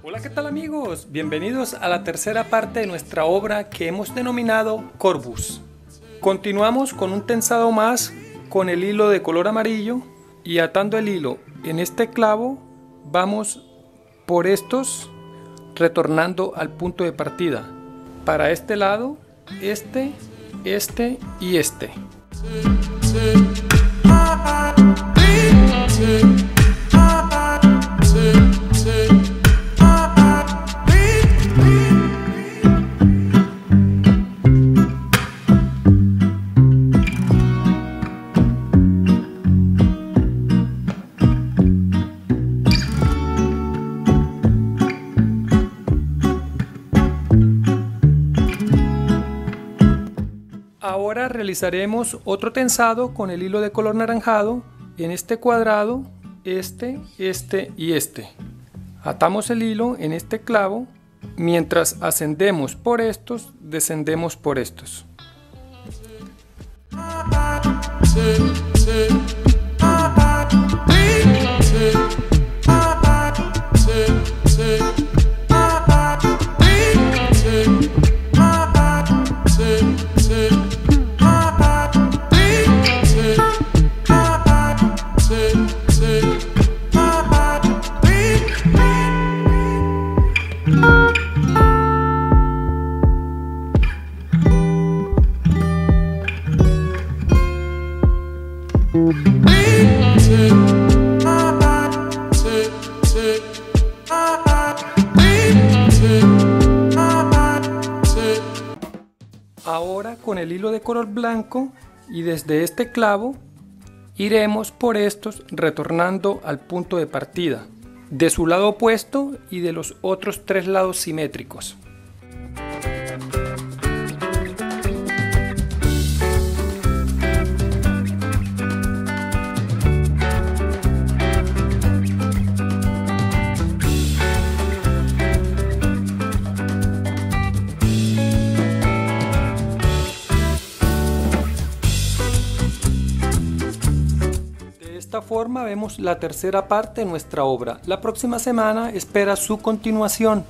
Hola, ¿qué tal amigos? Bienvenidos a la tercera parte de nuestra obra que hemos denominado Corbus. Continuamos con un tensado más con el hilo de color amarillo y atando el hilo en este clavo vamos por estos retornando al punto de partida. Para este lado, este y este. Ahora realizaremos otro tensado con el hilo de color naranjado en este cuadrado, este y este. Atamos el hilo en este clavo, mientras ascendemos por estos, descendemos por estos. Ahora con el hilo de color blanco y desde este clavo iremos por estos retornando al punto de partida de su lado opuesto y de los otros tres lados simétricos. De esta forma vemos la tercera parte de nuestra obra. La próxima semana espera su continuación.